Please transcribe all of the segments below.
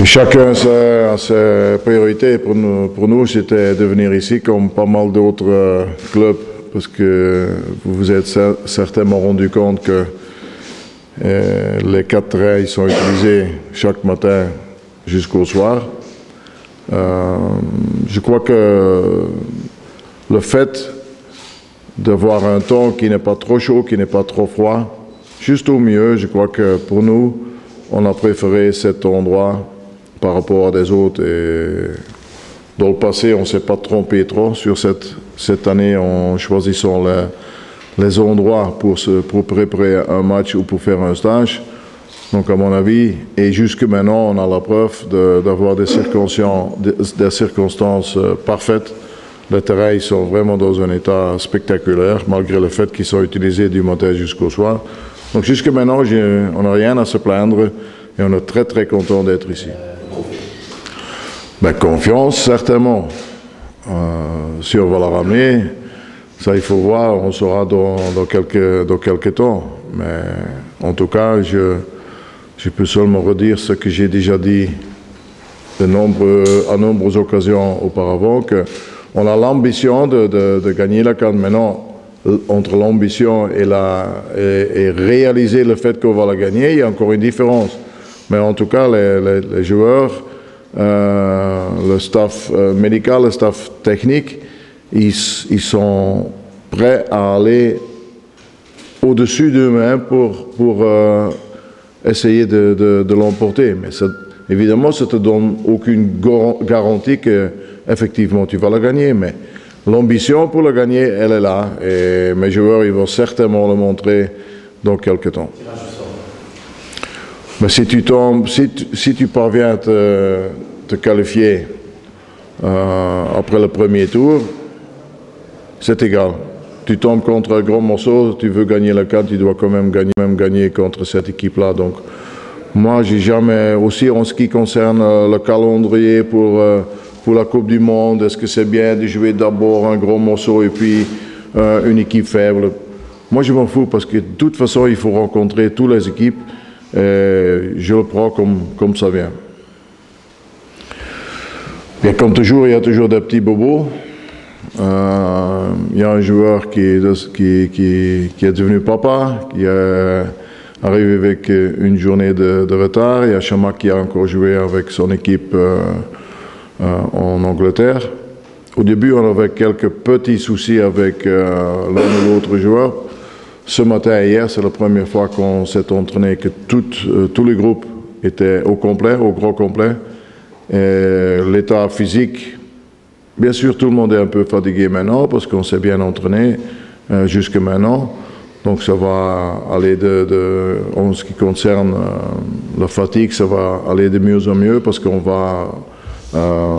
Et chacun a ses priorités. Pour nous c'était de venir ici comme pas mal d'autres clubs, parce que vous vous êtes certainement rendu compte que les 4 terrains ils sont utilisés chaque matin jusqu'au soir. Je crois que le fait d'avoir un temps qui n'est pas trop chaud, qui n'est pas trop froid, juste au milieu, je crois que pour nous, on a préféré cet endroit par rapport à des autres. Et dans le passé, on ne s'est pas trompé trop sur cette année en choisissant les endroits pour préparer un match ou pour faire un stage. Donc à mon avis, et jusque maintenant, on a la preuve d'avoir des circonstances parfaites. Les terrains ils sont vraiment dans un état spectaculaire, malgré le fait qu'ils sont utilisés du matin jusqu'au soir. Donc jusque maintenant, on n'a rien à se plaindre et on est très très content d'être ici. Ben, confiance, certainement. Si on va la ramener, ça il faut voir, on saura dans quelques temps. Mais en tout cas, je peux seulement redire ce que j'ai déjà dit à nombreuses occasions auparavant, qu'on a l'ambition de gagner la CAN. Maintenant, entre l'ambition et réaliser le fait qu'on va la gagner, il y a encore une différence. Mais en tout cas, les joueurs, le staff médical, le staff technique, ils sont prêts à aller au-dessus d'eux-mêmes pour essayer de l'emporter. Mais ça, évidemment, ça ne te donne aucune garantie qu'effectivement tu vas la gagner. Mais l'ambition pour la gagner, elle est là. Et mes joueurs, ils vont certainement le montrer dans quelques temps. Mais si tu parviens à te qualifier après le premier tour, c'est égal. Tu tombes contre un gros morceau, tu veux gagner la CAN, tu dois quand même gagner contre cette équipe-là. Donc, moi, j'ai jamais, aussi en ce qui concerne le calendrier pour la Coupe du Monde, est-ce que c'est bien de jouer d'abord un gros morceau et puis une équipe faible? Moi, je m'en fous parce que de toute façon, il faut rencontrer toutes les équipes. Et je le prends comme ça vient. Et comme toujours, il y a toujours des petits bobos. Il y a un joueur qui est devenu papa, qui est arrivé avec une journée de retard. Il y a Chamak qui a encore joué avec son équipe en Angleterre. Au début, on avait quelques petits soucis avec l'un ou l'autre joueur. Ce matin et hier, c'est la première fois qu'on s'est entraîné, que tous les groupes étaient au gros complet. L'état physique, bien sûr, tout le monde est un peu fatigué maintenant parce qu'on s'est bien entraîné jusque maintenant. Donc ça va aller en ce qui concerne la fatigue, ça va aller de mieux en mieux parce qu'on va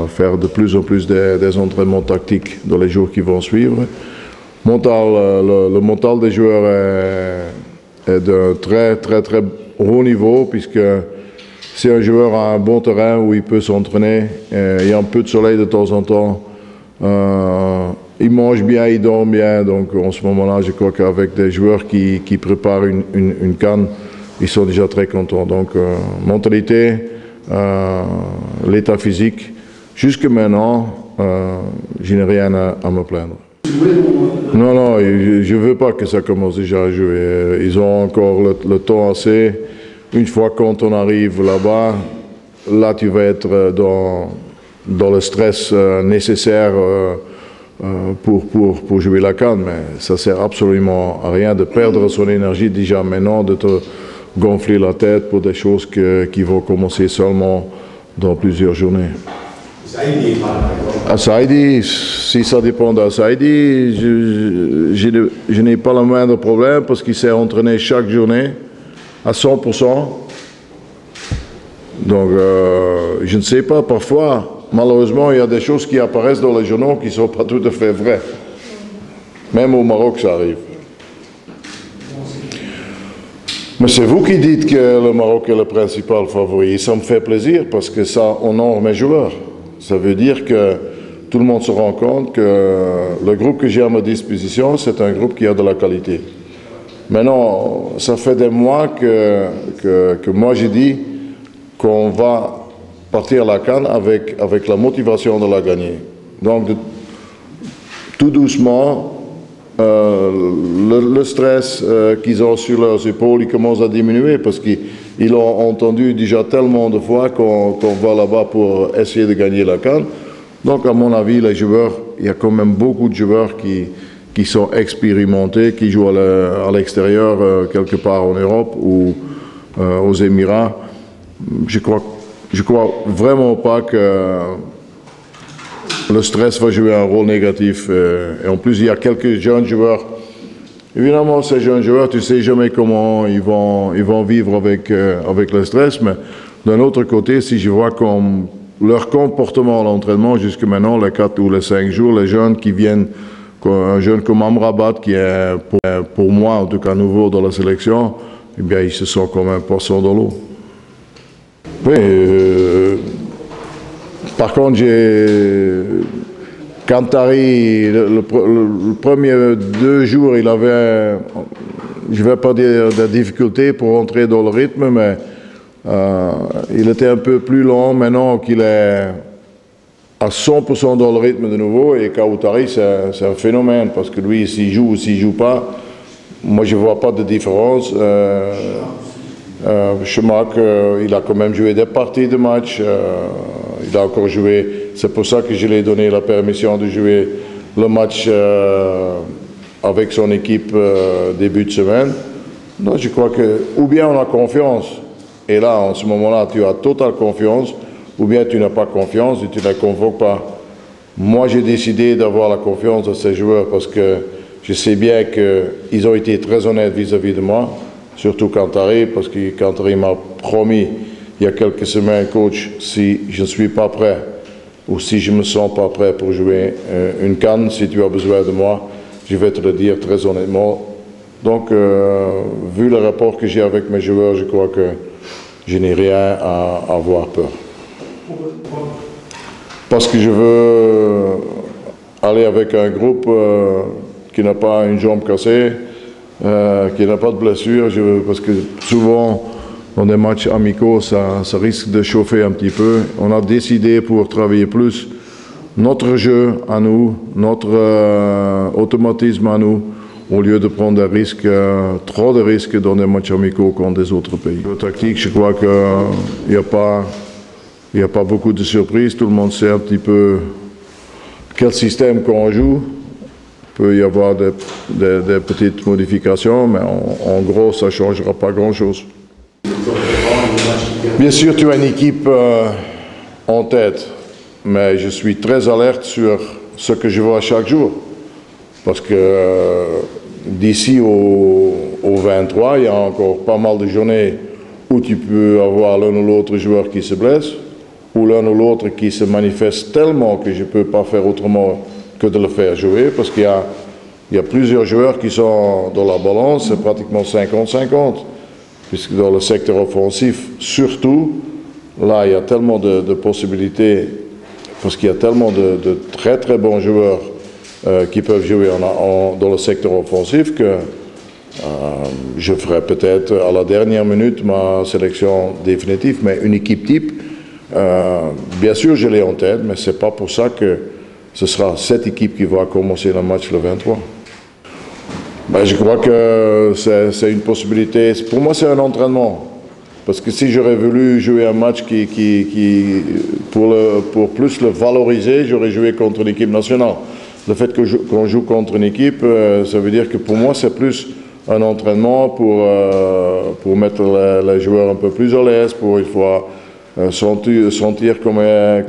faire de plus en plus des entraînements tactiques dans les jours qui vont suivre. Le mental des joueurs est d'un très haut niveau, puisque si un joueur a un bon terrain où il peut s'entraîner, il y a un peu de soleil de temps en temps, il mange bien, il dort bien. Donc en ce moment-là, je crois qu'avec des joueurs qui préparent une CAN, ils sont déjà très contents. Donc mentalité, l'état physique, jusque maintenant, je n'ai rien à me plaindre. Non, je ne veux pas que ça commence déjà à jouer. Ils ont encore le temps assez. Une fois quand on arrive là-bas, là tu vas être dans le stress nécessaire pour jouer la CAN. Mais ça ne sert absolument à rien de perdre son énergie déjà maintenant, de te gonfler la tête pour des choses qui vont commencer seulement dans plusieurs journées. À Saïdi, si ça dépend de Saïdi, je n'ai pas le moindre problème parce qu'il s'est entraîné chaque journée à 100%. Donc, je ne sais pas, parfois, malheureusement, il y a des choses qui apparaissent dans les journaux qui ne sont pas tout à fait vraies. Même au Maroc, ça arrive. Mais c'est vous qui dites que le Maroc est le principal favori. Et ça me fait plaisir parce que ça honore mes joueurs. Ça veut dire que tout le monde se rend compte que le groupe que j'ai à ma disposition, c'est un groupe qui a de la qualité. Maintenant, ça fait des mois que moi j'ai dit qu'on va partir à la CAN avec la motivation de la gagner. Donc, tout doucement, le stress qu'ils ont sur leurs épaules, il commence à diminuer parce qu'ils l'ont entendu déjà tellement de fois qu'on va là-bas pour essayer de gagner la CAN. Donc, à mon avis, les joueurs, il y a quand même beaucoup de joueurs qui sont expérimentés, qui jouent à l'extérieur, quelque part en Europe ou aux Émirats. Je crois vraiment pas que le stress va jouer un rôle négatif. Et en plus, il y a quelques jeunes joueurs. Évidemment, ces jeunes joueurs, tu ne sais jamais comment ils vont vivre avec le stress. Mais d'un autre côté, si je vois comme leur comportement à l'entraînement jusqu'à maintenant, les 4 ou les 5 jours, les jeunes qui viennent, un jeune comme Amrabat, qui est pour moi en tout cas nouveau dans la sélection, eh bien, ils se sentent comme un poisson dans l'eau. Oui, par contre, Kantari, le premier 2 jours, il avait, je ne vais pas dire des difficultés pour entrer dans le rythme, mais il était un peu plus lent. Maintenant qu'il est à 100% dans le rythme de nouveau, et Kaoutari, c'est un phénomène, parce que lui, s'il joue ou s'il ne joue pas, moi, je ne vois pas de différence. Chamakh, il a quand même joué des parties de match, il a encore joué, c'est pour ça que je lui ai donné la permission de jouer le match avec son équipe début de semaine. Donc je crois que, ou bien on a confiance, et là, en ce moment-là, tu as totale confiance, ou bien tu n'as pas confiance et tu ne les convoques pas. Moi, j'ai décidé d'avoir la confiance de ces joueurs parce que je sais bien qu'ils ont été très honnêtes vis-à-vis de moi, surtout Kantari, parce que Kantari m'a promis il y a quelques semaines, coach, si je ne suis pas prêt ou si je ne me sens pas prêt pour jouer une CAN, si tu as besoin de moi, je vais te le dire très honnêtement. Donc, vu le rapport que j'ai avec mes joueurs, je crois que je n'ai rien à avoir peur. Parce que je veux aller avec un groupe qui n'a pas une jambe cassée, qui n'a pas de blessure, parce que souvent, dans des matchs amicaux, ça risque de chauffer un petit peu. On a décidé pour travailler plus notre jeu à nous, notre automatisme à nous, au lieu de prendre des risques, trop de risques dans des matchs amicaux contre des autres pays. La tactique, je crois qu'il n'y a pas beaucoup de surprises. Tout le monde sait un petit peu quel système qu'on joue. Il peut y avoir des petites modifications, mais en gros, ça ne changera pas grand-chose. Bien sûr, tu as une équipe en tête, mais je suis très alerte sur ce que je vois chaque jour. Parce que d'ici au 23, il y a encore pas mal de journées où tu peux avoir l'un ou l'autre joueur qui se blesse, ou l'un ou l'autre qui se manifeste tellement que je ne peux pas faire autrement que de le faire jouer, parce qu'il y a plusieurs joueurs qui sont dans la balance, c'est pratiquement 50-50. Puisque dans le secteur offensif, surtout, là, il y a tellement de possibilités, parce qu'il y a tellement de très très bons joueurs qui peuvent jouer dans le secteur offensif que je ferai peut-être à la dernière minute ma sélection définitive, mais une équipe type, bien sûr, je l'ai en tête, mais ce n'est pas pour ça que ce sera cette équipe qui va commencer le match le 23. Ben, je crois que c'est une possibilité. Pour moi, c'est un entraînement. Parce que si j'aurais voulu jouer un match pour plus le valoriser, j'aurais joué contre l'équipe nationale. Le fait qu'on joue contre une équipe, ça veut dire que pour moi, c'est plus un entraînement pour mettre les joueurs un peu plus à l'aise, pour une fois sentir comment est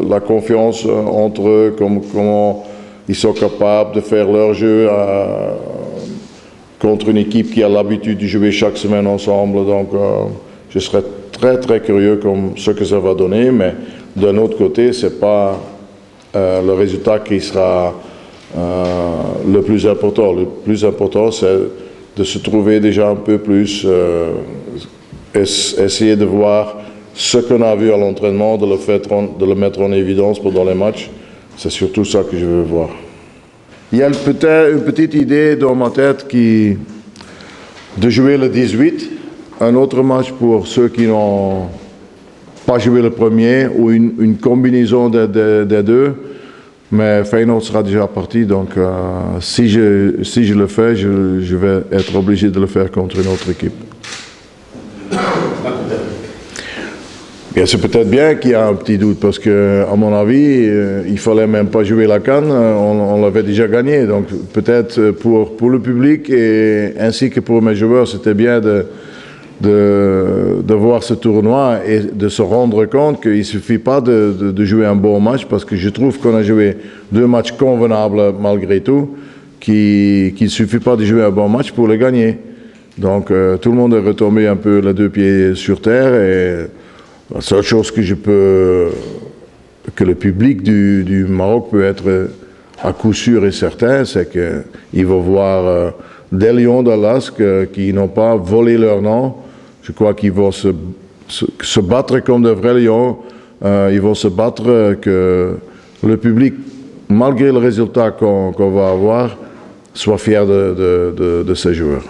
la confiance entre eux, comment ils sont capables de faire leur jeu contre une équipe qui a l'habitude de jouer chaque semaine ensemble. Donc, je serais très, très curieux comme ce que ça va donner. Mais d'un autre côté, ce n'est pas le résultat qui sera le plus important. Le plus important, c'est de se trouver déjà un peu plus, essayer de voir ce qu'on a vu à l'entraînement, de le mettre en évidence pendant les matchs. C'est surtout ça que je veux voir. Il y a peut-être une petite idée dans ma tête de jouer le 18, un autre match pour ceux qui n'ont pas jouer le premier ou une combinaison des deux. Mais Feyenoord sera déjà parti, donc si je le fais, je vais être obligé de le faire contre une autre équipe. Et c'est peut-être bien qu'il y a un petit doute, parce qu'à mon avis, il ne fallait même pas jouer la CAN, on l'avait déjà gagné. Donc peut-être pour le public et ainsi que pour mes joueurs, c'était bien de voir ce tournoi et de se rendre compte qu'il ne suffit pas de jouer un bon match, parce que je trouve qu'on a joué 2 matchs convenables malgré tout, qu'il ne suffit pas de jouer un bon match pour le gagner. Donc tout le monde est retombé un peu les 2 pieds sur terre, et la seule chose que que le public du Maroc peut être à coup sûr et certain, c'est qu'il va voir des lions d'Alask qui n'ont pas volé leur nom. Je crois qu'ils vont se battre comme de vrais lions. Ils vont se battre que le public, malgré le résultat qu'on va avoir, soit fier de ces joueurs.